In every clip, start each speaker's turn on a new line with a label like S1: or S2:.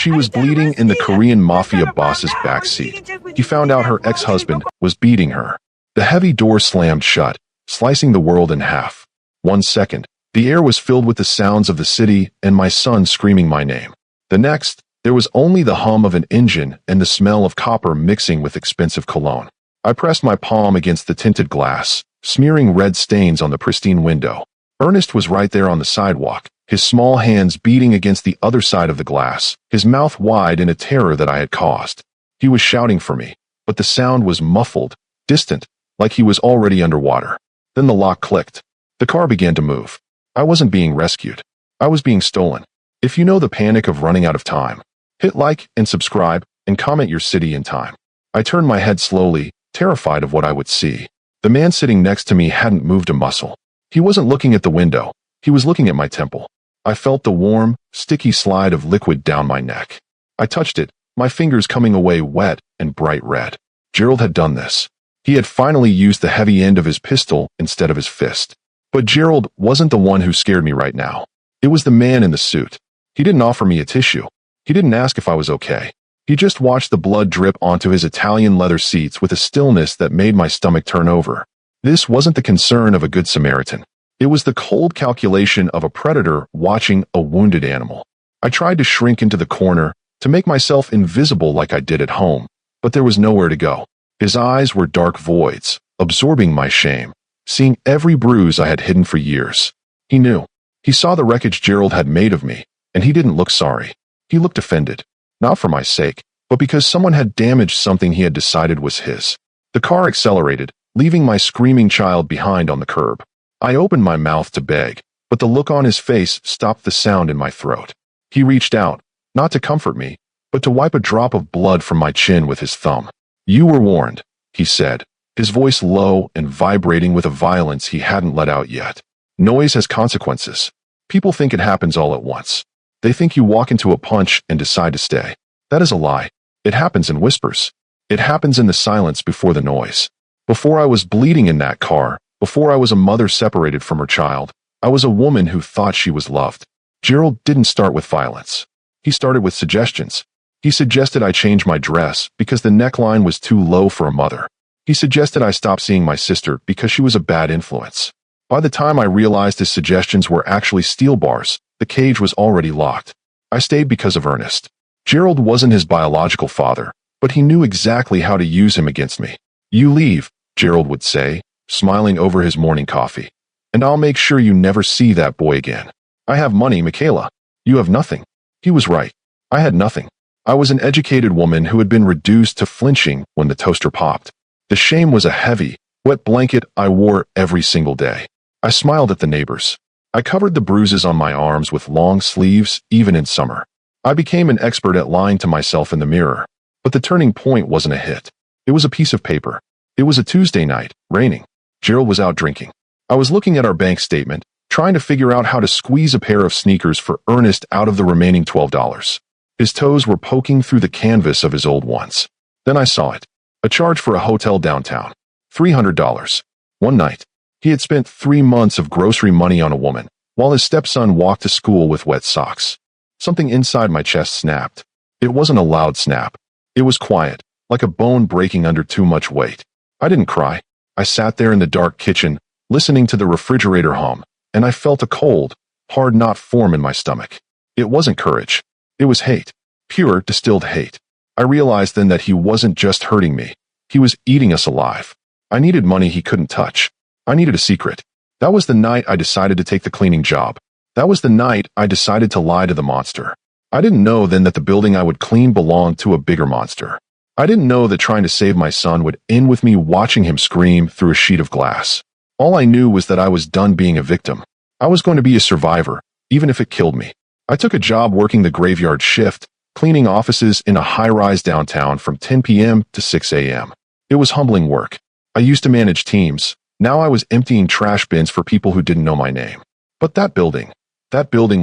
S1: She was bleeding in the Korean Mafia boss's backseat. He found out her ex-husband was beating her. The heavy door slammed shut, slicing the world in half. 1 second, the air was filled with the sounds of the city and my son screaming my name. The next, there was only the hum of an engine and the smell of copper mixing with expensive cologne. I pressed my palm against the tinted glass, smearing red stains on the pristine window. Ernest was right there on the sidewalk, his small hands beating against the other side of the glass, his mouth wide in a terror that I had caused. He was shouting for me, but the sound was muffled, distant, like he was already underwater. Then the lock clicked. The car began to move. I wasn't being rescued. I was being stolen. If you know the panic of running out of time, hit like and subscribe and comment your city and time. I turned my head slowly, terrified of what I would see. The man sitting next to me hadn't moved a muscle. He wasn't looking at the window. He was looking at my temple. I felt the warm, sticky slide of liquid down my neck. I touched it, my fingers coming away wet and bright red. Gerald had done this. He had finally used the heavy end of his pistol instead of his fist. But Gerald wasn't the one who scared me right now. It was the man in the suit. He didn't offer me a tissue. He didn't ask if I was okay. He just watched the blood drip onto his Italian leather seats with a stillness that made my stomach turn over. This wasn't the concern of a good Samaritan. It was the cold calculation of a predator watching a wounded animal. I tried to shrink into the corner, to make myself invisible like I did at home, but there was nowhere to go. His eyes were dark voids, absorbing my shame, seeing every bruise I had hidden for years. He knew. He saw the wreckage Gerald had made of me, and he didn't look sorry. He looked offended, not for my sake, but because someone had damaged something he had decided was his. The car accelerated, leaving my screaming child behind on the curb. I opened my mouth to beg, but the look on his face stopped the sound in my throat. He reached out, not to comfort me, but to wipe a drop of blood from my chin with his thumb. "You were warned," he said, his voice low and vibrating with a violence he hadn't let out yet. "Noise has consequences. People think it happens all at once. They think you walk into a punch and decide to stay. That is a lie. It happens in whispers. It happens in the silence before the noise. Before I was bleeding in that car, before I was a mother separated from her child, I was a woman who thought she was loved." Gerald didn't start with violence. He started with suggestions. He suggested I change my dress because the neckline was too low for a mother. He suggested I stop seeing my sister because she was a bad influence. By the time I realized his suggestions were actually steel bars, the cage was already locked. I stayed because of Ernest. Gerald wasn't his biological father, but he knew exactly how to use him against me. "You leave," Gerald would say, smiling over his morning coffee, "and I'll make sure you never see that boy again. I have money, Michaela. You have nothing." He was right. I had nothing. I was an educated woman who had been reduced to flinching when the toaster popped. The shame was a heavy, wet blanket I wore every single day. I smiled at the neighbors. I covered the bruises on my arms with long sleeves, even in summer. I became an expert at lying to myself in the mirror. But the turning point wasn't a hit. It was a piece of paper. It was a Tuesday night, raining. Gerald was out drinking. I was looking at our bank statement, trying to figure out how to squeeze a pair of sneakers for Ernest out of the remaining $12. His toes were poking through the canvas of his old ones. Then I saw it. A charge for a hotel downtown. $300. One night. He had spent 3 months of grocery money on a woman, while his stepson walked to school with wet socks. Something inside my chest snapped. It wasn't a loud snap. It was quiet, like a bone breaking under too much weight. I didn't cry. I sat there in the dark kitchen, listening to the refrigerator hum, and I felt a cold, hard knot form in my stomach. It wasn't courage. It was hate. Pure, distilled hate. I realized then that he wasn't just hurting me. He was eating us alive. I needed money he couldn't touch. I needed a secret. That was the night I decided to take the cleaning job. That was the night I decided to lie to the monster. I didn't know then that the building I would clean belonged to a bigger monster. I didn't know that trying to save my son would end with me watching him scream through a sheet of glass. All I knew was that I was done being a victim. I was going to be a survivor, even if it killed me. I took a job working the graveyard shift, cleaning offices in a high-rise downtown from 10 p.m. to 6 a.m. It was humbling work. I used to manage teams. Now I was emptying trash bins for people who didn't know my name. But that building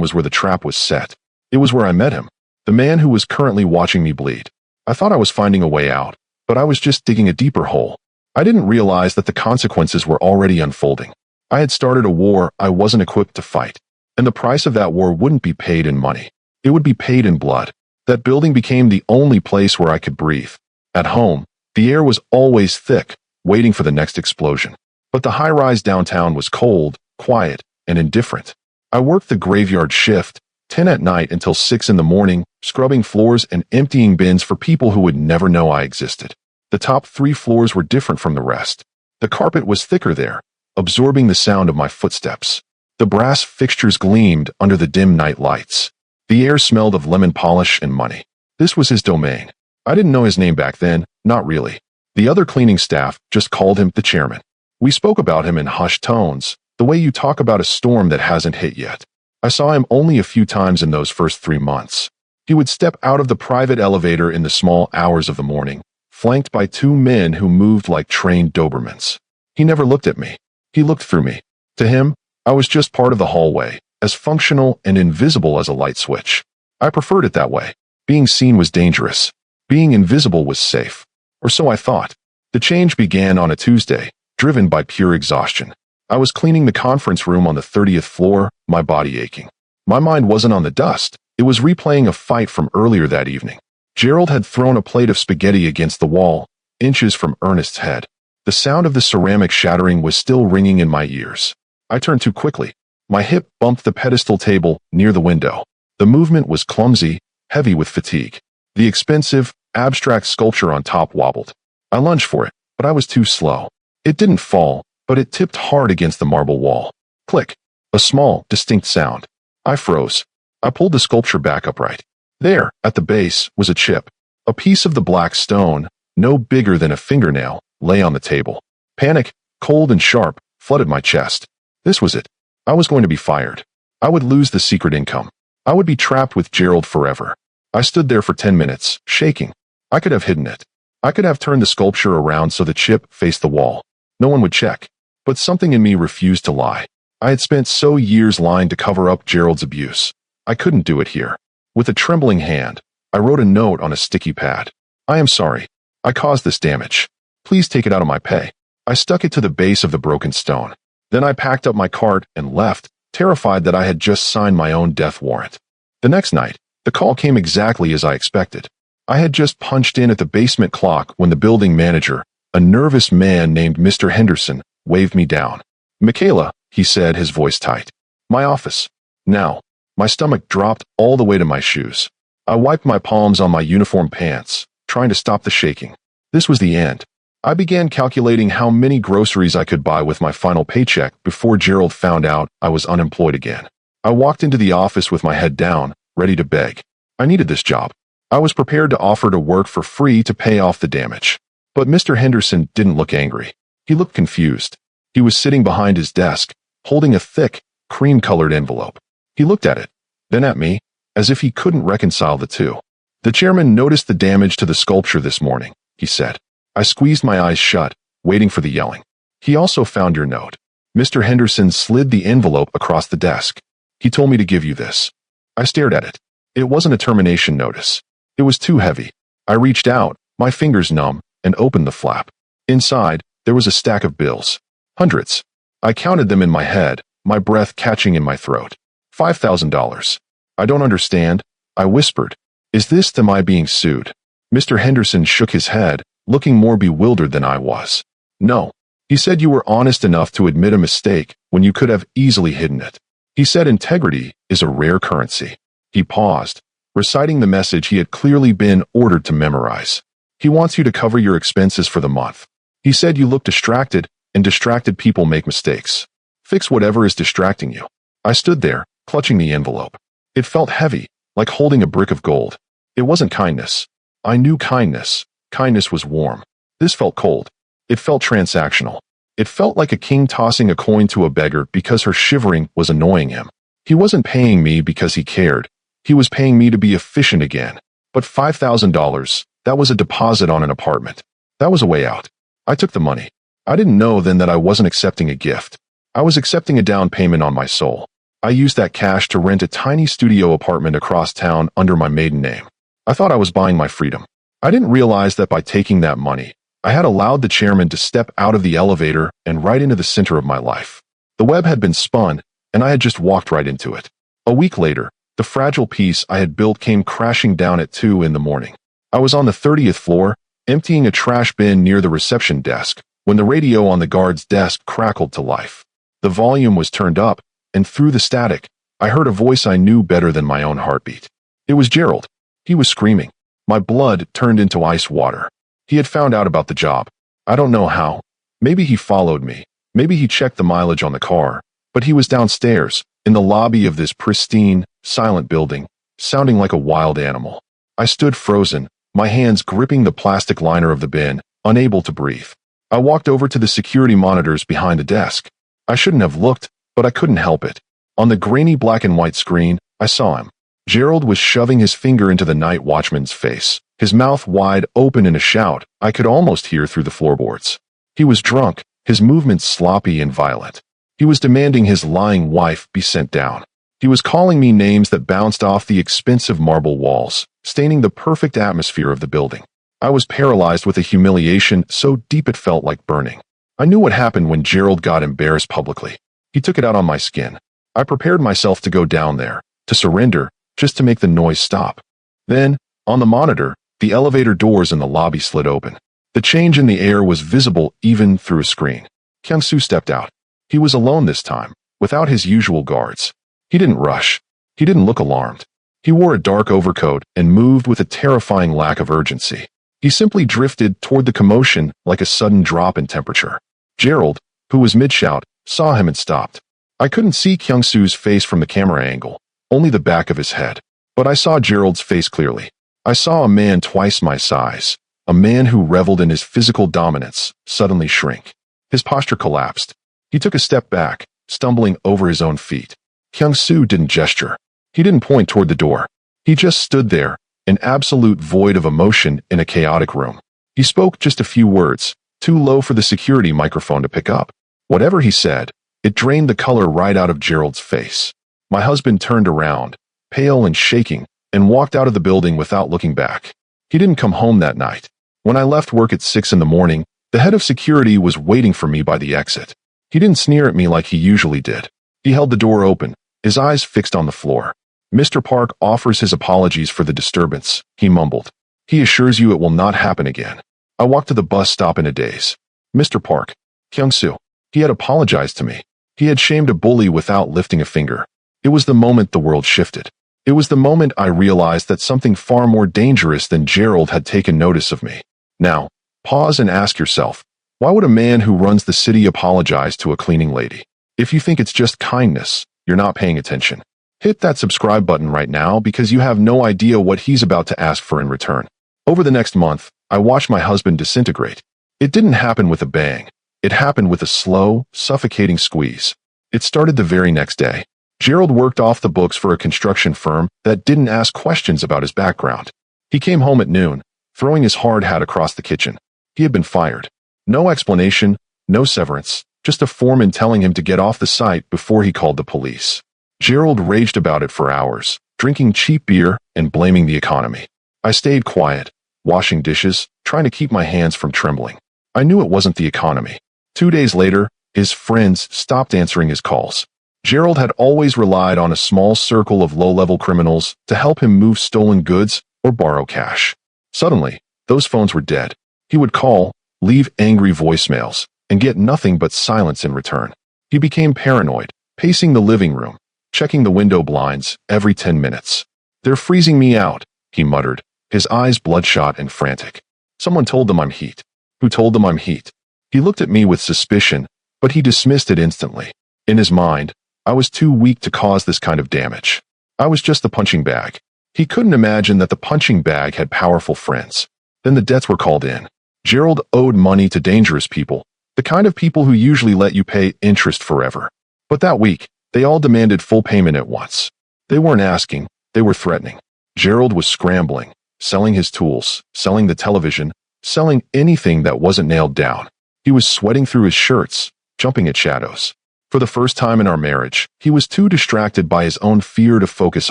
S1: was where the trap was set. It was where I met him, the man who was currently watching me bleed. I thought I was finding a way out, but I was just digging a deeper hole. I didn't realize that the consequences were already unfolding. I had started a war I wasn't equipped to fight, and the price of that war wouldn't be paid in money. It would be paid in blood. That building became the only place where I could breathe. At home, the air was always thick, waiting for the next explosion. But the high-rise downtown was cold, quiet, and indifferent. I worked the graveyard shift, 10 at night until 6 in the morning, scrubbing floors and emptying bins for people who would never know I existed. The top 3 floors were different from the rest. The carpet was thicker there, absorbing the sound of my footsteps. The brass fixtures gleamed under the dim night lights. The air smelled of lemon polish and money. This was his domain. I didn't know his name back then, not really. The other cleaning staff just called him the chairman. We spoke about him in hushed tones, the way you talk about a storm that hasn't hit yet. I saw him only a few times in those first 3 months. He would step out of the private elevator in the small hours of the morning, flanked by 2 men who moved like trained Dobermans. He never looked at me. He looked through me. To him, I was just part of the hallway, as functional and invisible as a light switch. I preferred it that way. Being seen was dangerous. Being invisible was safe. Or so I thought. The change began on a Tuesday, driven by pure exhaustion. I was cleaning the conference room on the 30th floor, my body aching. My mind wasn't on the dust. It was replaying a fight from earlier that evening. Gerald had thrown a plate of spaghetti against the wall, inches from Ernest's head. The sound of the ceramic shattering was still ringing in my ears. I turned too quickly. My hip bumped the pedestal table near the window. The movement was clumsy, heavy with fatigue. The expensive, abstract sculpture on top wobbled. I lunged for it, but I was too slow. It didn't fall, but it tipped hard against the marble wall. Click. A small, distinct sound. I froze. I pulled the sculpture back upright. There, at the base, was a chip. A piece of the black stone, no bigger than a fingernail, lay on the table. Panic, cold and sharp, flooded my chest. This was it. I was going to be fired. I would lose the secret income. I would be trapped with Gerald forever. I stood there for 10 minutes, shaking. I could have hidden it. I could have turned the sculpture around so the chip faced the wall. No one would check. But something in me refused to lie. I had spent so years lying to cover up Gerald's abuse. I couldn't do it here. With a trembling hand, I wrote a note on a sticky pad. I am sorry. I caused this damage. Please take it out of my pay. I stuck it to the base of the broken stone. Then I packed up my cart and left, terrified that I had just signed my own death warrant. The next night, the call came exactly as I expected. I had just punched in at the basement clock when the building manager, a nervous man named Mr. Henderson, waved me down. "Michaela," he said, his voice tight. "My office." Now, my stomach dropped all the way to my shoes. I wiped my palms on my uniform pants, trying to stop the shaking. This was the end. I began calculating how many groceries I could buy with my final paycheck before Gerald found out I was unemployed again. I walked into the office with my head down, ready to beg. I needed this job. I was prepared to offer to work for free to pay off the damage. But Mr. Henderson didn't look angry. He looked confused. He was sitting behind his desk, holding a thick, cream-colored envelope. He looked at it, then at me, as if he couldn't reconcile the two. "The chairman noticed the damage to the sculpture this morning," he said. I squeezed my eyes shut, waiting for the yelling. "He also found your note." Mr. Henderson slid the envelope across the desk. "He told me to give you this." I stared at it. It wasn't a termination notice. It was too heavy. I reached out, my fingers numb, and opened the flap. Inside, there was a stack of bills. Hundreds. I counted them in my head, my breath catching in my throat. $5,000. "I don't understand," I whispered. "Is this am I being sued?" Mr. Henderson shook his head, looking more bewildered than I was. "No." He said, "You were honest enough to admit a mistake when you could have easily hidden it." He said integrity is a rare currency. He paused, reciting the message he had clearly been ordered to memorize. "He wants you to cover your expenses for the month. He said you look distracted, and distracted people make mistakes. Fix whatever is distracting you." I stood there, clutching the envelope. It felt heavy, like holding a brick of gold. It wasn't kindness. I knew kindness. Kindness was warm. This felt cold. It felt transactional. It felt like a king tossing a coin to a beggar because her shivering was annoying him. He wasn't paying me because he cared. He was paying me to be efficient again. But $5,000, that was a deposit on an apartment. That was a way out. I took the money. I didn't know then that I wasn't accepting a gift. I was accepting a down payment on my soul. I used that cash to rent a tiny studio apartment across town under my maiden name. I thought I was buying my freedom. I didn't realize that by taking that money, I had allowed the chairman to step out of the elevator and right into the center of my life. The web had been spun, and I had just walked right into it. A week later, The fragile piece I had built came crashing down at 2 in the morning. I was on the 30th floor, emptying a trash bin near the reception desk, when the radio on the guard's desk crackled to life. The volume was turned up, and through the static, I heard a voice I knew better than my own heartbeat. It was Gerald. He was screaming. My blood turned into ice water. He had found out about the job. I don't know how. Maybe he followed me. Maybe he checked the mileage on the car. But he was downstairs, in the lobby of this pristine, silent building, sounding like a wild animal. I stood frozen, my hands gripping the plastic liner of the bin, unable to breathe. I walked over to the security monitors behind the desk. I shouldn't have looked, but I couldn't help it. On the grainy black and white screen, I saw him. Gerald was shoving his finger into the night watchman's face, his mouth wide open in a shout I could almost hear through the floorboards. He was drunk, his movements sloppy and violent. He was demanding his lying wife be sent down. He was calling me names that bounced off the expensive marble walls, staining the perfect atmosphere of the building. I was paralyzed with a humiliation so deep it felt like burning. I knew what happened when Gerald got embarrassed publicly. He took it out on my skin. I prepared myself to go down there, to surrender, just to make the noise stop. Then, on the monitor, the elevator doors in the lobby slid open. The change in the air was visible even through a screen. Kyung-soo stepped out. He was alone this time, without his usual guards. He didn't rush. He didn't look alarmed. He wore a dark overcoat and moved with a terrifying lack of urgency. He simply drifted toward the commotion like a sudden drop in temperature. Gerald, who was mid-shout, saw him and stopped. I couldn't see Kyung-soo's face from the camera angle, only the back of his head. But I saw Gerald's face clearly. I saw a man twice my size, a man who reveled in his physical dominance, suddenly shrink. His posture collapsed. He took a step back, stumbling over his own feet. Kyung-soo didn't gesture. He didn't point toward the door. He just stood there, an absolute void of emotion in a chaotic room. He spoke just a few words, too low for the security microphone to pick up. Whatever he said, it drained the color right out of Gerald's face. My husband turned around, pale and shaking, and walked out of the building without looking back. He didn't come home that night. When I left work at 6 in the morning, the head of security was waiting for me by the exit. He didn't sneer at me like he usually did. He held the door open, his eyes fixed on the floor. "Mr. Park offers his apologies for the disturbance," he mumbled. "He assures you it will not happen again." I walked to the bus stop in a daze. "Mr. Park, Kyung-soo." He had apologized to me. He had shamed a bully without lifting a finger. It was the moment the world shifted. It was the moment I realized that something far more dangerous than Gerald had taken notice of me. Now, pause and ask yourself, why would a man who runs the city apologize to a cleaning lady? If you think it's just kindness, you're not paying attention. Hit that subscribe button right now because you have no idea what he's about to ask for in return. Over the next month, I watched my husband disintegrate. It didn't happen with a bang. It happened with a slow, suffocating squeeze. It started the very next day. Gerald worked off the books for a construction firm that didn't ask questions about his background. He came home at noon, throwing his hard hat across the kitchen. He had been fired. No explanation, no severance, just a foreman telling him to get off the site before he called the police. Gerald raged about it for hours, drinking cheap beer and blaming the economy. I stayed quiet, washing dishes, trying to keep my hands from trembling. I knew it wasn't the economy. 2 days later, his friends stopped answering his calls. Gerald had always relied on a small circle of low-level criminals to help him move stolen goods or borrow cash. Suddenly, those phones were dead. He would call, leave angry voicemails, and get nothing but silence in return. He became paranoid, pacing the living room, checking the window blinds every 10 minutes. "They're freezing me out," he muttered, his eyes bloodshot and frantic. "Someone told them I'm heat." "Who told them I'm heat?" He looked at me with suspicion, but he dismissed it instantly. In his mind, I was too weak to cause this kind of damage. I was just the punching bag. He couldn't imagine that the punching bag had powerful friends. Then the debts were called in. Gerald owed money to dangerous people, the kind of people who usually let you pay interest forever. But that week, they all demanded full payment at once. They weren't asking, they were threatening. Gerald was scrambling, selling his tools, selling the television, selling anything that wasn't nailed down. He was sweating through his shirts, jumping at shadows. For the first time in our marriage, he was too distracted by his own fear to focus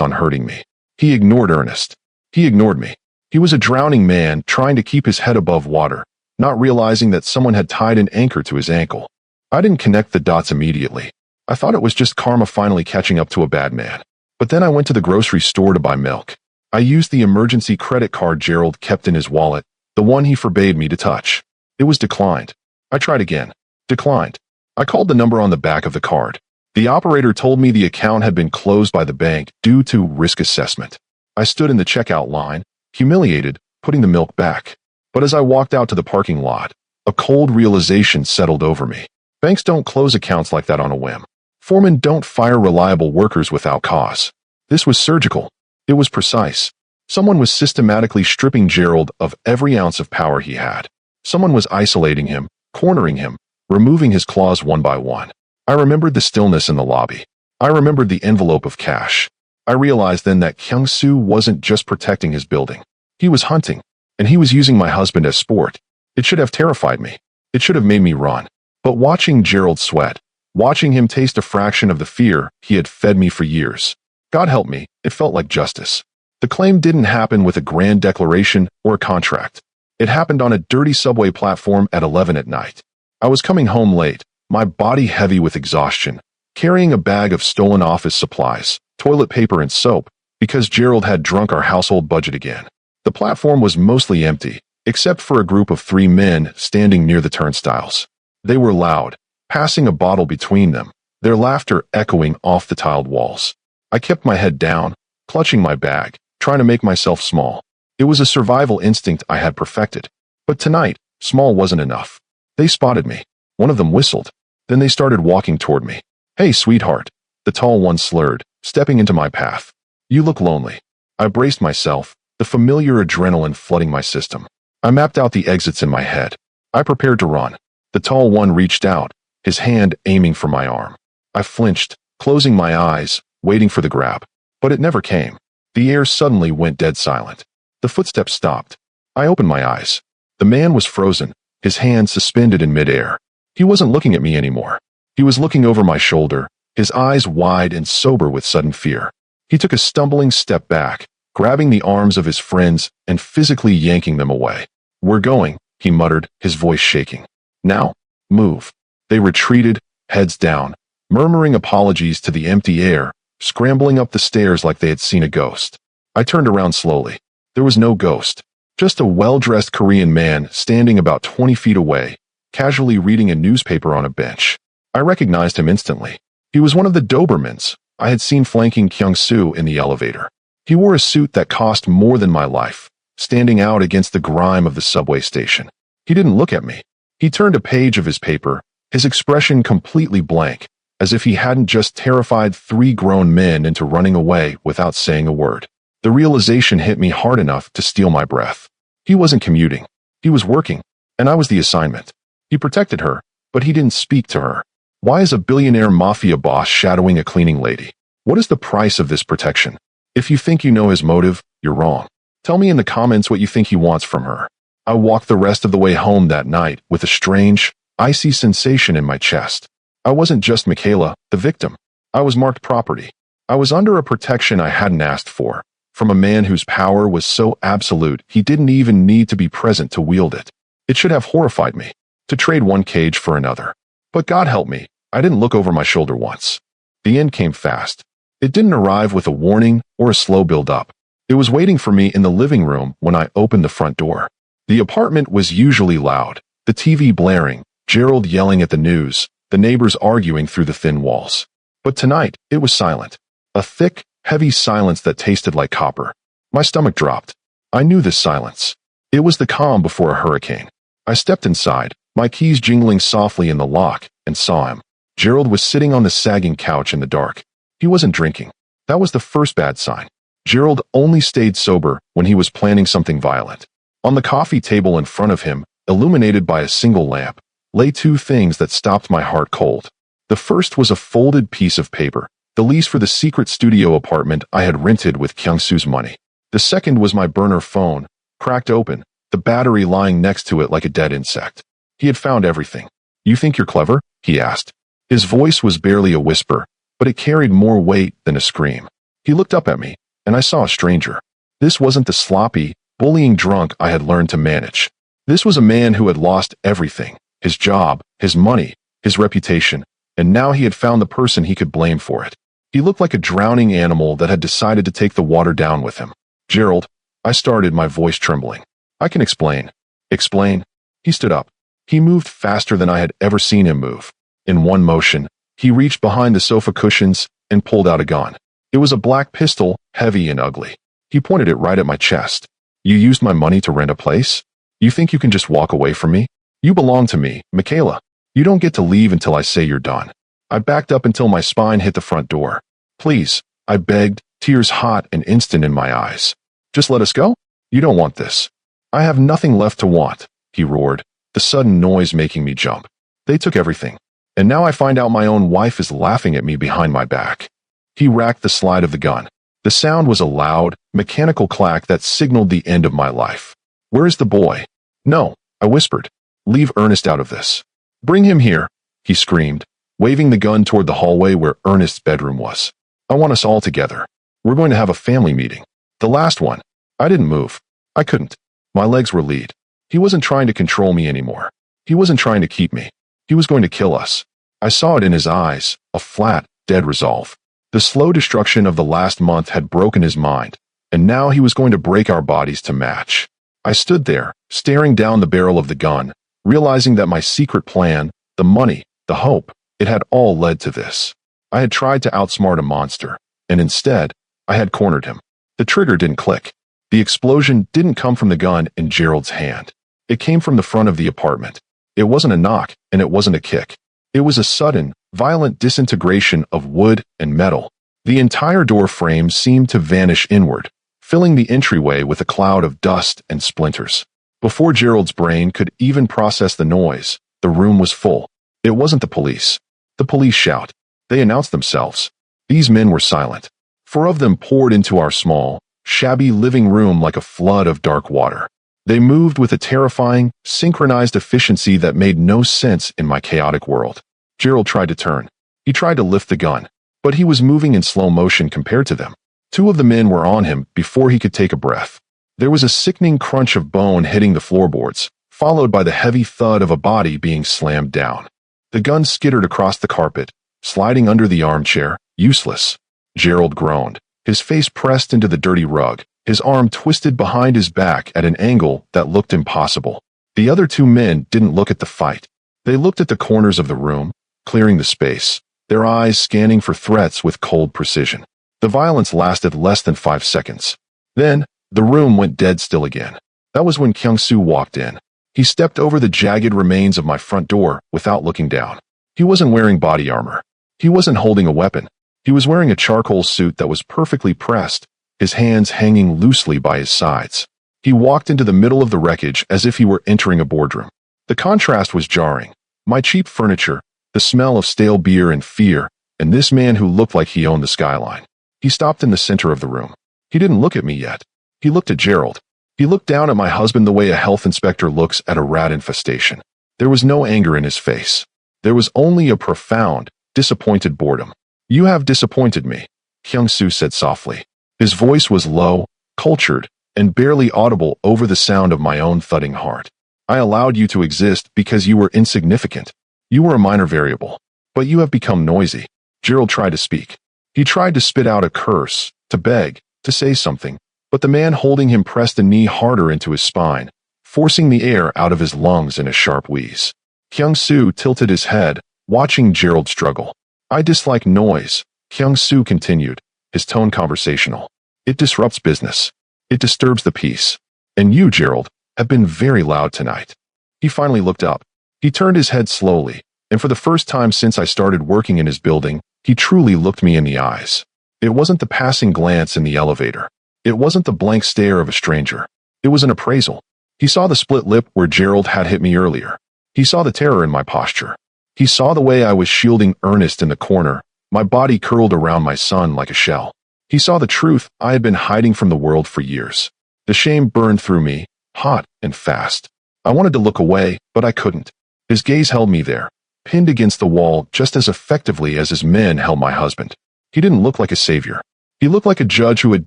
S1: on hurting me. He ignored Ernest. He ignored me. He was a drowning man trying to keep his head above water, not realizing that someone had tied an anchor to his ankle. I didn't connect the dots immediately. I thought it was just karma finally catching up to a bad man. But then I went to the grocery store to buy milk. I used the emergency credit card Gerald kept in his wallet, the one he forbade me to touch. It was declined. I tried again. Declined. I called the number on the back of the card. The operator told me the account had been closed by the bank due to risk assessment. I stood in the checkout line, humiliated, putting the milk back. But as I walked out to the parking lot, a cold realization settled over me. Banks don't close accounts like that on a whim. Foremen don't fire reliable workers without cause. This was surgical. It was precise. Someone was systematically stripping Gerald of every ounce of power he had. Someone was isolating him, cornering him, removing his claws one by one. I remembered the stillness in the lobby. I remembered the envelope of cash. I realized then that Kyung-soo wasn't just protecting his building. He was hunting, and he was using my husband as sport. It should have terrified me. It should have made me run. But watching Gerald sweat, watching him taste a fraction of the fear he had fed me for years, God help me, it felt like justice. The claim didn't happen with a grand declaration or a contract. It happened on a dirty subway platform at 11 at night. I was coming home late, my body heavy with exhaustion, carrying a bag of stolen office supplies, toilet paper and soap, because Gerald had drunk our household budget again. The platform was mostly empty, except for a group of 3 men standing near the turnstiles. They were loud, passing a bottle between them, their laughter echoing off the tiled walls. I kept my head down, clutching my bag, trying to make myself small. It was a survival instinct I had perfected. But tonight, small wasn't enough. They spotted me. One of them whistled. Then they started walking toward me. "Hey, sweetheart," the tall one slurred, stepping into my path. "You look lonely." I braced myself, the familiar adrenaline flooding my system. I mapped out the exits in my head. I prepared to run. The tall one reached out, his hand aiming for my arm. I flinched, closing my eyes, waiting for the grab. But it never came. The air suddenly went dead silent. The footsteps stopped. I opened my eyes. The man was frozen, his hand suspended in midair. He wasn't looking at me anymore. He was looking over my shoulder, his eyes wide and sober with sudden fear. He took a stumbling step back, grabbing the arms of his friends and physically yanking them away. "We're going," he muttered, his voice shaking. "Now, move." They retreated, heads down, murmuring apologies to the empty air, scrambling up the stairs like they had seen a ghost. I turned around slowly. There was no ghost, just a well-dressed Korean man standing about 20 feet away, casually reading a newspaper on a bench. I recognized him instantly. He was one of the Dobermans I had seen flanking Kyung-soo in the elevator. He wore a suit that cost more than my life, standing out against the grime of the subway station. He didn't look at me. He turned a page of his paper, his expression completely blank, as if he hadn't just terrified 3 grown men into running away without saying a word. The realization hit me hard enough to steal my breath. He wasn't commuting. He was working, and I was the assignment. He protected her, but he didn't speak to her. Why is a billionaire mafia boss shadowing a cleaning lady? What is the price of this protection? If you think you know his motive, you're wrong. Tell me in the comments what you think he wants from her. I walked the rest of the way home that night with a strange, icy sensation in my chest. I wasn't just Michaela, the victim. I was marked property. I was under a protection I hadn't asked for, from a man whose power was so absolute he didn't even need to be present to wield it. It should have horrified me, to trade one cage for another. But God help me, I didn't look over my shoulder once. The end came fast. It didn't arrive with a warning or a slow build-up. It was waiting for me in the living room when I opened the front door. The apartment was usually loud, the TV blaring, Gerald yelling at the news, the neighbors arguing through the thin walls. But tonight, it was silent. A thick, heavy silence that tasted like copper. My stomach dropped. I knew this silence. It was the calm before a hurricane. I stepped inside, my keys jingling softly in the lock, and saw him. Gerald was sitting on the sagging couch in the dark. He wasn't drinking. That was the first bad sign. Gerald only stayed sober when he was planning something violent. On the coffee table in front of him, illuminated by a single lamp, lay 2 things that stopped my heart cold. The first was a folded piece of paper, the lease for the secret studio apartment I had rented with Kyung-soo's money. The second was my burner phone, cracked open, the battery lying next to it like a dead insect. He had found everything. "You think you're clever?" he asked. His voice was barely a whisper, but it carried more weight than a scream. He looked up at me, and I saw a stranger. This wasn't the sloppy, bullying drunk I had learned to manage. This was a man who had lost everything, his job, his money, his reputation, and now he had found the person he could blame for it. He looked like a drowning animal that had decided to take the water down with him. Gerald, I started, my voice trembling. I can explain. Explain? He stood up. He moved faster than I had ever seen him move. In one motion, he reached behind the sofa cushions and pulled out a gun. It was a black pistol, heavy and ugly. He pointed it right at my chest. You used my money to rent a place? You think you can just walk away from me? You belong to me, Michaela. You don't get to leave until I say you're done. I backed up until my spine hit the front door. Please, I begged, tears hot and instant in my eyes. Just let us go? You don't want this. I have nothing left to want, he roared, the sudden noise making me jump. They took everything. And now I find out my own wife is laughing at me behind my back. He racked the slide of the gun. The sound was a loud, mechanical clack that signaled the end of my life. Where is the boy? No, I whispered. Leave Ernest out of this. Bring him here, he screamed, waving the gun toward the hallway where Ernest's bedroom was. I want us all together. We're going to have a family meeting. The last one. I didn't move. I couldn't. My legs were lead. He wasn't trying to control me anymore. He wasn't trying to keep me. He was going to kill us. I saw it in his eyes, a flat, dead resolve. The slow destruction of the last month had broken his mind, and now he was going to break our bodies to match. I stood there, staring down the barrel of the gun, realizing that my secret plan, the money, the hope, it had all led to this. I had tried to outsmart a monster, and instead, I had cornered him. The trigger didn't click. The explosion didn't come from the gun in Gerald's hand. It came from the front of the apartment. It wasn't a knock, and it wasn't a kick. It was a sudden, violent disintegration of wood and metal. The entire door frame seemed to vanish inward, filling the entryway with a cloud of dust and splinters. Before Gerald's brain could even process the noise, the room was full. It wasn't the police. The police shout. They announced themselves. These men were silent. 4 of them poured into our small, shabby living room like a flood of dark water. They moved with a terrifying, synchronized efficiency that made no sense in my chaotic world. Gerald tried to turn. He tried to lift the gun, but he was moving in slow motion compared to them. 2 of the men were on him before he could take a breath. There was a sickening crunch of bone hitting the floorboards, followed by the heavy thud of a body being slammed down. The gun skittered across the carpet, sliding under the armchair, useless. Gerald groaned, his face pressed into the dirty rug, his arm twisted behind his back at an angle that looked impossible. The other 2 men didn't look at the fight. They looked at the corners of the room, clearing the space, their eyes scanning for threats with cold precision. The violence lasted less than 5 seconds. Then, the room went dead still again. That was when Kyung-soo walked in. He stepped over the jagged remains of my front door without looking down. He wasn't wearing body armor. He wasn't holding a weapon. He was wearing a charcoal suit that was perfectly pressed, his hands hanging loosely by his sides. He walked into the middle of the wreckage as if he were entering a boardroom. The contrast was jarring. My cheap furniture, the smell of stale beer and fear, and this man who looked like he owned the skyline. He stopped in the center of the room. He didn't look at me yet. He looked at Gerald. He looked down at my husband the way a health inspector looks at a rat infestation. There was no anger in his face. There was only a profound, disappointed boredom. You have disappointed me, Kyung-soo said softly. His voice was low, cultured, and barely audible over the sound of my own thudding heart. I allowed you to exist because you were insignificant. You were a minor variable. But you have become noisy. Gerald tried to speak. He tried to spit out a curse, to beg, to say something, but the man holding him pressed a knee harder into his spine, forcing the air out of his lungs in a sharp wheeze. Kyung-soo tilted his head, watching Gerald struggle. I dislike noise, Kyung-soo continued, his tone conversational. It disrupts business. It disturbs the peace. And you, Gerald, have been very loud tonight. He finally looked up. He turned his head slowly, and for the first time since I started working in his building, he truly looked me in the eyes. It wasn't the passing glance in the elevator. It wasn't the blank stare of a stranger. It was an appraisal. He saw the split lip where Gerald had hit me earlier. He saw the terror in my posture. He saw the way I was shielding Ernest in the corner, my body curled around my son like a shell. He saw the truth I had been hiding from the world for years. The shame burned through me, hot and fast. I wanted to look away, but I couldn't. His gaze held me there, pinned against the wall just as effectively as his men held my husband. He didn't look like a savior. He looked like a judge who had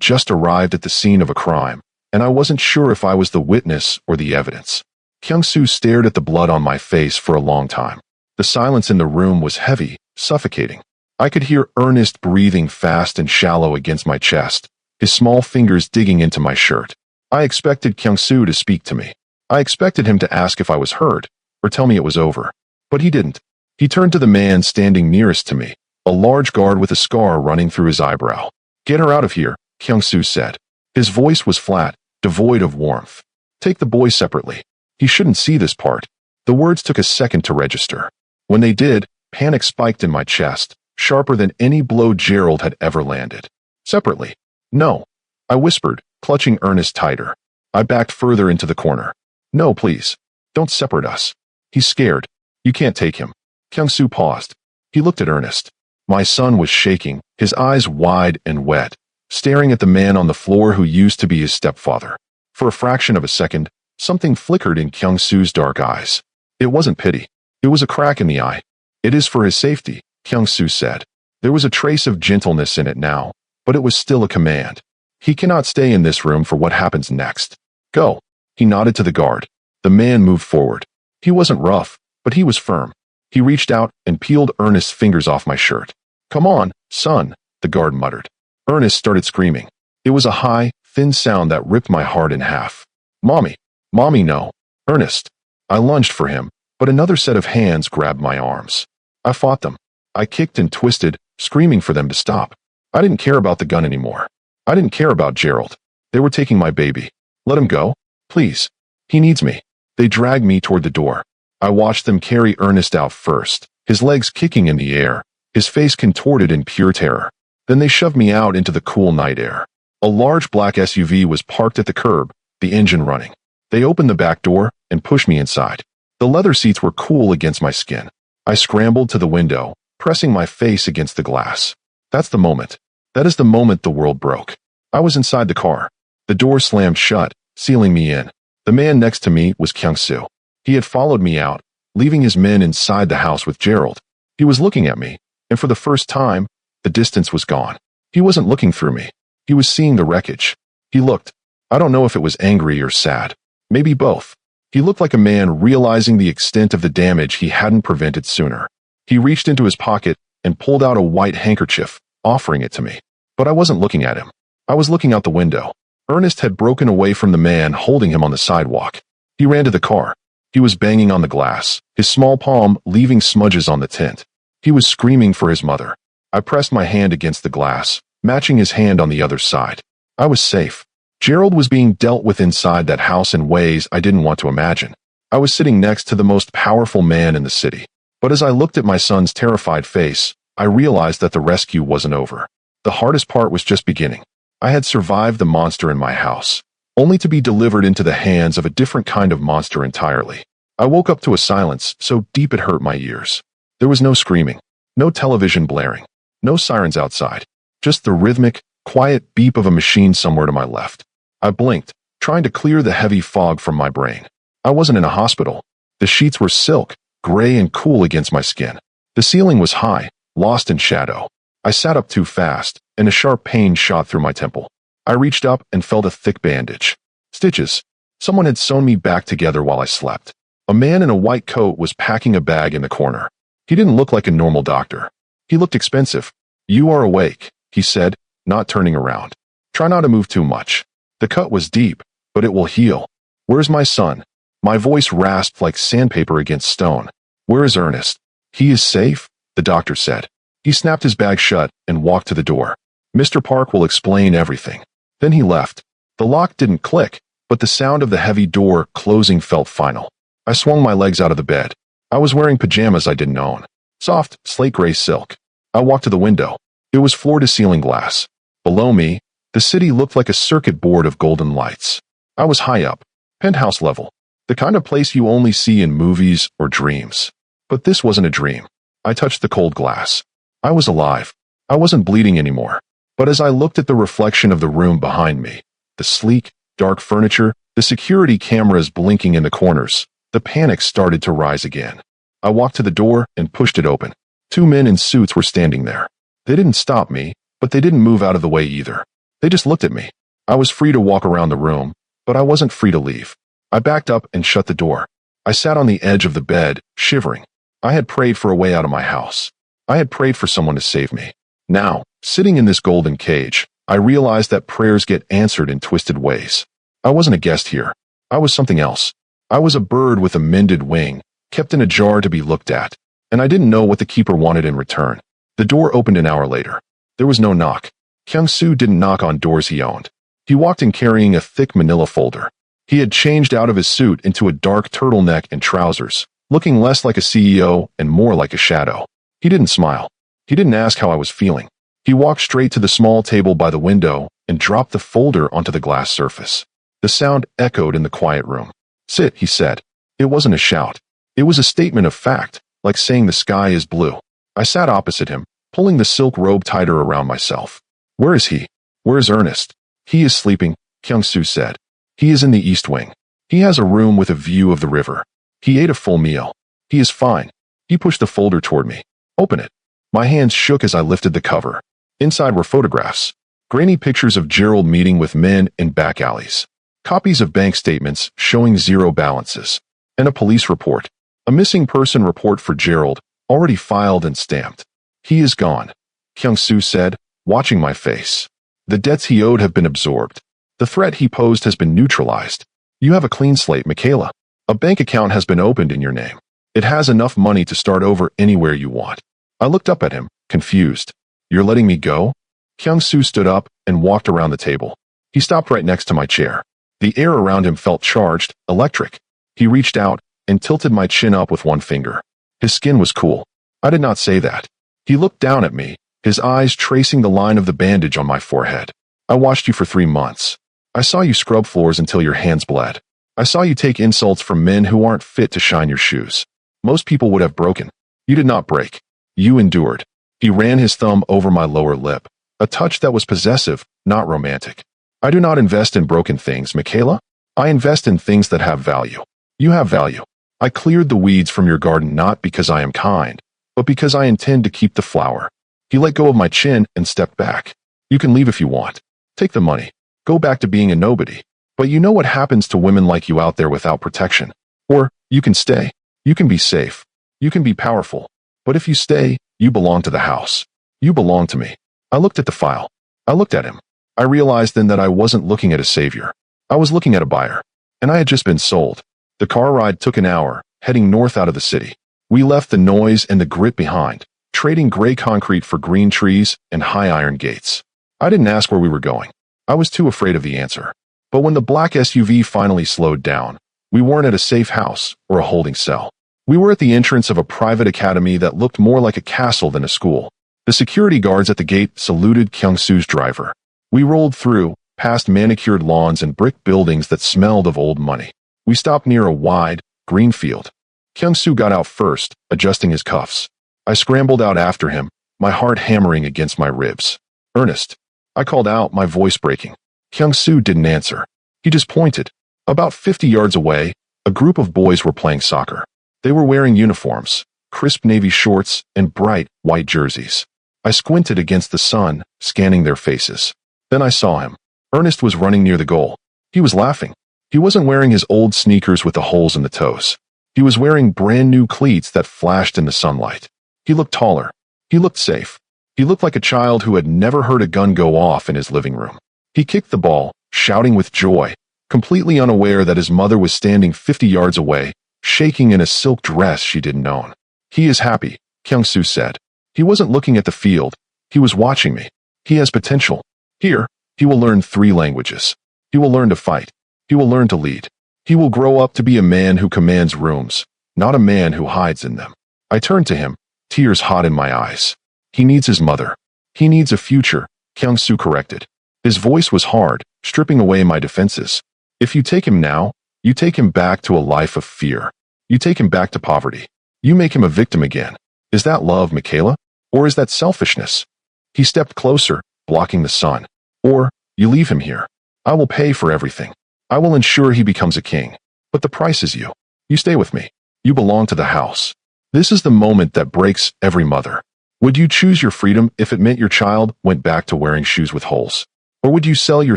S1: just arrived at the scene of a crime, and I wasn't sure if I was the witness or the evidence. Kyung-soo stared at the blood on my face for a long time. The silence in the room was heavy, suffocating. I could hear Ernest breathing fast and shallow against my chest, his small fingers digging into my shirt. I expected Kyung-soo to speak to me. I expected him to ask if I was hurt, or tell me it was over. But he didn't. He turned to the man standing nearest to me, a large guard with a scar running through his eyebrow. "Get her out of here," Kyung-soo said. His voice was flat, devoid of warmth. "Take the boy separately. He shouldn't see this part." The words took a second to register. When they did, panic spiked in my chest, sharper than any blow Gerald had ever landed. "Separately." "No," I whispered, clutching Ernest tighter. I backed further into the corner. "No, please. Don't separate us. He's scared. You can't take him." Kyung-soo paused. He looked at Ernest. My son was shaking, his eyes wide and wet, staring at the man on the floor who used to be his stepfather. For a fraction of a second, something flickered in Kyung-soo's dark eyes. It wasn't pity. It was a crack in the eye. "It is for his safety," Kyung-soo said. There was a trace of gentleness in it now, but it was still a command. "He cannot stay in this room for what happens next. Go." He nodded to the guard. The man moved forward. He wasn't rough, but he was firm. He reached out and peeled Ernest's fingers off my shirt. "Come on, son," the guard muttered. Ernest started screaming. It was a high, thin sound that ripped my heart in half. "Mommy! Mommy, no! Ernest!" I lunged for him, but another set of hands grabbed my arms. I fought them. I kicked and twisted, screaming for them to stop. I didn't care about the gun anymore. I didn't care about Gerald. They were taking my baby. "Let him go. Please. He needs me." They dragged me toward the door. I watched them carry Ernest out first, his legs kicking in the air, his face contorted in pure terror. Then they shoved me out into the cool night air. A large black SUV was parked at the curb, the engine running. They opened the back door and pushed me inside. The leather seats were cool against my skin. I scrambled to the window, pressing my face against the glass. That's the moment. That is the moment the world broke. I was inside the car. The door slammed shut, sealing me in. The man next to me was Kyung-soo. He had followed me out, leaving his men inside the house with Gerald. He was looking at me, and for the first time, the distance was gone. He wasn't looking through me. He was seeing the wreckage. He looked. I don't know if it was angry or sad. Maybe both. He looked like a man realizing the extent of the damage he hadn't prevented sooner. He reached into his pocket and pulled out a white handkerchief, offering it to me. But I wasn't looking at him. I was looking out the window. Ernest had broken away from the man holding him on the sidewalk. He ran to the car. He was banging on the glass, his small palm leaving smudges on the tint. He was screaming for his mother. I pressed my hand against the glass, matching his hand on the other side. I was safe. Gerald was being dealt with inside that house in ways I didn't want to imagine. I was sitting next to the most powerful man in the city. But as I looked at my son's terrified face, I realized that the rescue wasn't over. The hardest part was just beginning. I had survived the monster in my house, only to be delivered into the hands of a different kind of monster entirely. I woke up to a silence so deep it hurt my ears. There was no screaming, no television blaring, no sirens outside, just the rhythmic, quiet beep of a machine somewhere to my left. I blinked, trying to clear the heavy fog from my brain. I wasn't in a hospital. The sheets were silk, gray and cool against my skin. The ceiling was high, lost in shadow. I sat up too fast, and a sharp pain shot through my temple. I reached up and felt a thick bandage. Stitches. Someone had sewn me back together while I slept. A man in a white coat was packing a bag in the corner. He didn't look like a normal doctor. He looked expensive. "You are awake," he said, not turning around. "Try not to move too much. The cut was deep, but it will heal. Where's my son?" My voice rasped like sandpaper against stone. "Where is Ernest?" "He is safe," the doctor said. He snapped his bag shut and walked to the door. "Mr. Park will explain everything." Then he left. The lock didn't click, but the sound of the heavy door closing felt final. I swung my legs out of the bed. I was wearing pajamas I didn't own. Soft, slate gray silk. I walked to the window. It was floor-to-ceiling glass. Below me, the city looked like a circuit board of golden lights. I was high up, penthouse level, the kind of place you only see in movies or dreams. But this wasn't a dream. I touched the cold glass. I was alive. I wasn't bleeding anymore. But as I looked at the reflection of the room behind me, the sleek, dark furniture, the security cameras blinking in the corners, the panic started to rise again. I walked to the door and pushed it open. Two men in suits were standing there. They didn't stop me, but they didn't move out of the way either. They just looked at me. I was free to walk around the room, but I wasn't free to leave. I backed up and shut the door. I sat on the edge of the bed, shivering. I had prayed for a way out of my house. I had prayed for someone to save me. Now, sitting in this golden cage, I realized that prayers get answered in twisted ways. I wasn't a guest here. I was something else. I was a bird with a mended wing, kept in a jar to be looked at, and I didn't know what the keeper wanted in return. The door opened an hour later. There was no knock. Kyung-soo didn't knock on doors he owned. He walked in carrying a thick manila folder. He had changed out of his suit into a dark turtleneck and trousers, looking less like a CEO and more like a shadow. He didn't smile. He didn't ask how I was feeling. He walked straight to the small table by the window and dropped the folder onto the glass surface. The sound echoed in the quiet room. "Sit," he said. It wasn't a shout. It was a statement of fact, like saying the sky is blue. I sat opposite him, pulling the silk robe tighter around myself. "Where is he? Where is Ernest?" "He is sleeping," Kyung-soo said. "He is in the east wing. He has a room with a view of the river. He ate a full meal. He is fine." He pushed the folder toward me. "Open it." My hands shook as I lifted the cover. Inside were photographs. Grainy pictures of Gerald meeting with men in back alleys. Copies of bank statements showing zero balances. And a police report. A missing person report for Gerald, already filed and stamped. "He is gone," Kyung-soo said, watching my face. "The debts he owed have been absorbed. The threat he posed has been neutralized. You have a clean slate, Michaela. A bank account has been opened in your name. It has enough money to start over anywhere you want." I looked up at him, confused. "You're letting me go?" Kyung-soo stood up and walked around the table. He stopped right next to my chair. The air around him felt charged, electric. He reached out and tilted my chin up with one finger. His skin was cool. I did not say that. He looked down at me, his eyes tracing the line of the bandage on my forehead. "I watched you for 3 months. I saw you scrub floors until your hands bled. I saw you take insults from men who aren't fit to shine your shoes. Most people would have broken. You did not break. You endured." He ran his thumb over my lower lip, a touch that was possessive, not romantic. "I do not invest in broken things, Michaela. I invest in things that have value. You have value. I cleared the weeds from your garden not because I am kind, but because I intend to keep the flower." He let go of my chin and stepped back. "You can leave if you want. Take the money. Go back to being a nobody. But you know what happens to women like you out there without protection. Or, you can stay. You can be safe. You can be powerful. But if you stay, you belong to the house. You belong to me." I looked at the file. I looked at him. I realized then that I wasn't looking at a savior. I was looking at a buyer. And I had just been sold. The car ride took an hour, heading north out of the city. We left the noise and the grit behind, trading gray concrete for green trees and high iron gates. I didn't ask where we were going. I was too afraid of the answer. But when the black SUV finally slowed down, we weren't at a safe house or a holding cell. We were at the entrance of a private academy that looked more like a castle than a school. The security guards at the gate saluted Kyung-soo's driver. We rolled through, past manicured lawns and brick buildings that smelled of old money. We stopped near a wide, green field. Kyung-soo got out first, adjusting his cuffs. I scrambled out after him, my heart hammering against my ribs. "Ernest," I called out, my voice breaking. Kyung-soo didn't answer. He just pointed. About 50 yards away, a group of boys were playing soccer. They were wearing uniforms, crisp navy shorts, and bright, white jerseys. I squinted against the sun, scanning their faces. Then I saw him. Ernest was running near the goal. He was laughing. He wasn't wearing his old sneakers with the holes in the toes. He was wearing brand new cleats that flashed in the sunlight. He looked taller. He looked safe. He looked like a child who had never heard a gun go off in his living room. He kicked the ball, shouting with joy, completely unaware that his mother was standing 50 yards away, shaking in a silk dress she didn't own. "He is happy," Kyung-soo said. He wasn't looking at the field. He was watching me. "He has potential. Here, he will learn 3 languages. He will learn to fight. He will learn to lead. He will grow up to be a man who commands rooms, not a man who hides in them." I turned to him, tears hot in my eyes. "He needs his mother. He needs a future," Kyung-soo corrected. His voice was hard, stripping away my defenses. "If you take him now, you take him back to a life of fear. You take him back to poverty. You make him a victim again. Is that love, Michaela? Or is that selfishness?" He stepped closer, blocking the sun. "Or, you leave him here. I will pay for everything. I will ensure he becomes a king. But the price is you. You stay with me. You belong to the house." This is the moment that breaks every mother. Would you choose your freedom if it meant your child went back to wearing shoes with holes? Or would you sell your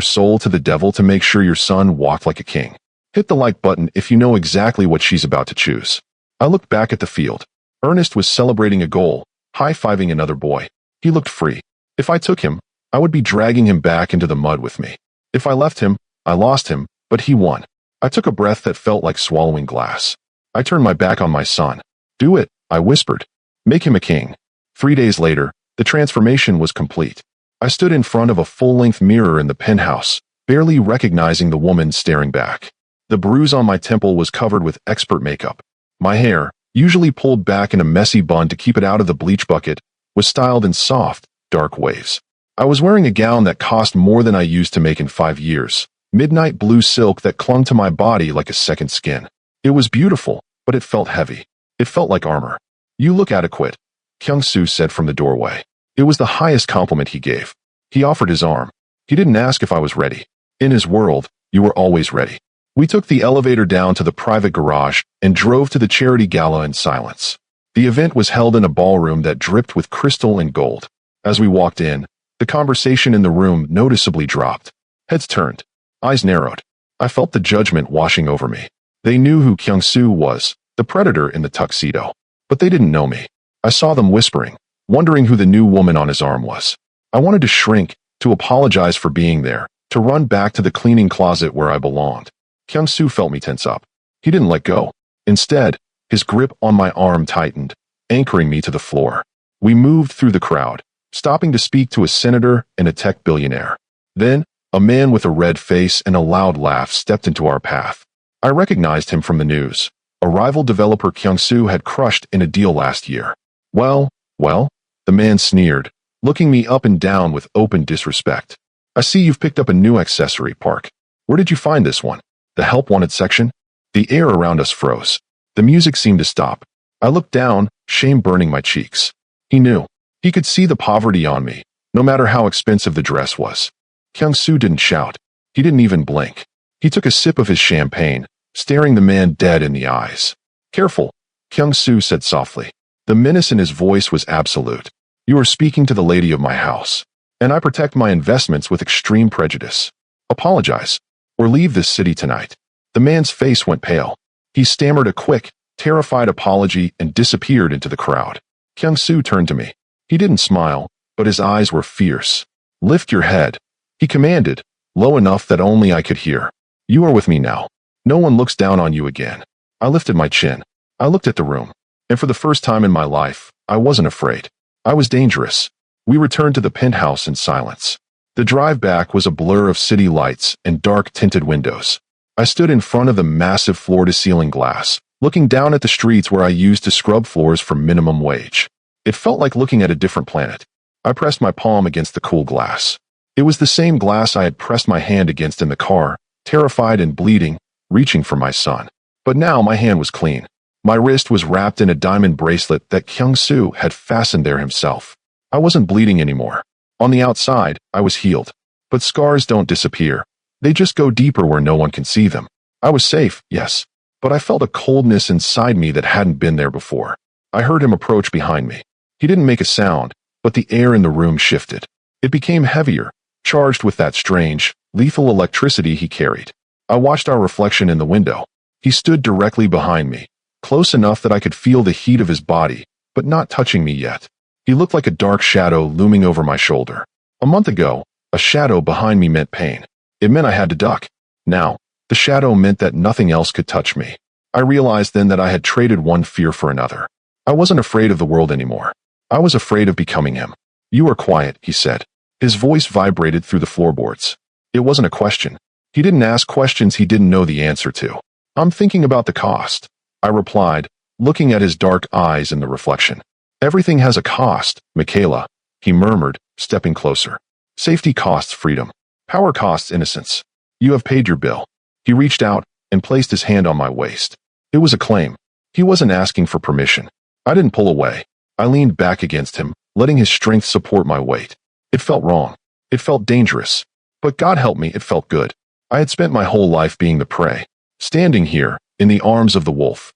S1: soul to the devil to make sure your son walked like a king? Hit the like button if you know exactly what she's about to choose. I looked back at the field. Ernest was celebrating a goal, high-fiving another boy. He looked free. If I took him, I would be dragging him back into the mud with me. If I left him, I lost him, but he won. I took a breath that felt like swallowing glass. I turned my back on my son. Do it, I whispered. Make him a king. 3 days later, the transformation was complete. I stood in front of a full-length mirror in the penthouse, barely recognizing the woman staring back. The bruise on my temple was covered with expert makeup. My hair, usually pulled back in a messy bun to keep it out of the bleach bucket, was styled in soft, dark waves. I was wearing a gown that cost more than I used to make in 5 years, midnight blue silk that clung to my body like a second skin. It was beautiful, but it felt heavy. It felt like armor. You look adequate, Kyung-soo said from the doorway. It was the highest compliment he gave. He offered his arm. He didn't ask if I was ready. In his world, you were always ready. We took the elevator down to the private garage and drove to the charity gala in silence. The event was held in a ballroom that dripped with crystal and gold. As we walked in, the conversation in the room noticeably dropped. Heads turned. Eyes narrowed. I felt the judgment washing over me. They knew who Kyung-soo was, the predator in the tuxedo. But they didn't know me. I saw them whispering, wondering who the new woman on his arm was. I wanted to shrink, to apologize for being there, to run back to the cleaning closet where I belonged. Kyung-soo felt me tense up. He didn't let go. Instead, his grip on my arm tightened, anchoring me to the floor. We moved through the crowd, stopping to speak to a senator and a tech billionaire. Then, a man with a red face and a loud laugh stepped into our path. I recognized him from the news. A rival developer Kyung-soo had crushed in a deal last year. Well, the man sneered, looking me up and down with open disrespect. I see you've picked up a new accessory, Park. Where did you find this one? The help wanted section? The air around us froze. The music seemed to stop. I looked down, shame burning my cheeks. He knew. He could see the poverty on me, no matter how expensive the dress was. Kyung-soo didn't shout. He didn't even blink. He took a sip of his champagne, staring the man dead in the eyes. Careful, Kyung-soo said softly. The menace in his voice was absolute. You are speaking to the lady of my house, and I protect my investments with extreme prejudice. Apologize, or leave this city tonight. The man's face went pale. He stammered a quick, terrified apology and disappeared into the crowd. Kyung-soo turned to me. He didn't smile, but his eyes were fierce. Lift your head, he commanded, low enough that only I could hear. You are with me now. No one looks down on you again. I lifted my chin. I looked at the room, and for the first time in my life, I wasn't afraid. I was dangerous. We returned to the penthouse in silence. The drive back was a blur of city lights and dark tinted windows. I stood in front of the massive floor-to-ceiling glass, looking down at the streets where I used to scrub floors for minimum wage. It felt like looking at a different planet. I pressed my palm against the cool glass. It was the same glass I had pressed my hand against in the car, terrified and bleeding, reaching for my son. But now my hand was clean. My wrist was wrapped in a diamond bracelet that Kyung-soo had fastened there himself. I wasn't bleeding anymore. On the outside, I was healed. But scars don't disappear. They just go deeper where no one can see them. I was safe, yes, but I felt a coldness inside me that hadn't been there before. I heard him approach behind me. He didn't make a sound, but the air in the room shifted. It became heavier, charged with that strange, lethal electricity he carried. I watched our reflection in the window. He stood directly behind me, close enough that I could feel the heat of his body, but not touching me yet. He looked like a dark shadow looming over my shoulder. A month ago, a shadow behind me meant pain. It meant I had to duck. Now, the shadow meant that nothing else could touch me. I realized then that I had traded one fear for another. I wasn't afraid of the world anymore. I was afraid of becoming him. You are quiet, he said. His voice vibrated through the floorboards. It wasn't a question. He didn't ask questions he didn't know the answer to. I'm thinking about the cost, I replied, looking at his dark eyes in the reflection. Everything has a cost, Michaela, he murmured, stepping closer. Safety costs freedom. Power costs innocence. You have paid your bill. He reached out and placed his hand on my waist. It was a claim. He wasn't asking for permission. I didn't pull away. I leaned back against him, letting his strength support my weight. It felt wrong. It felt dangerous. But God help me, it felt good. I had spent my whole life being the prey, standing here, in the arms of the wolf,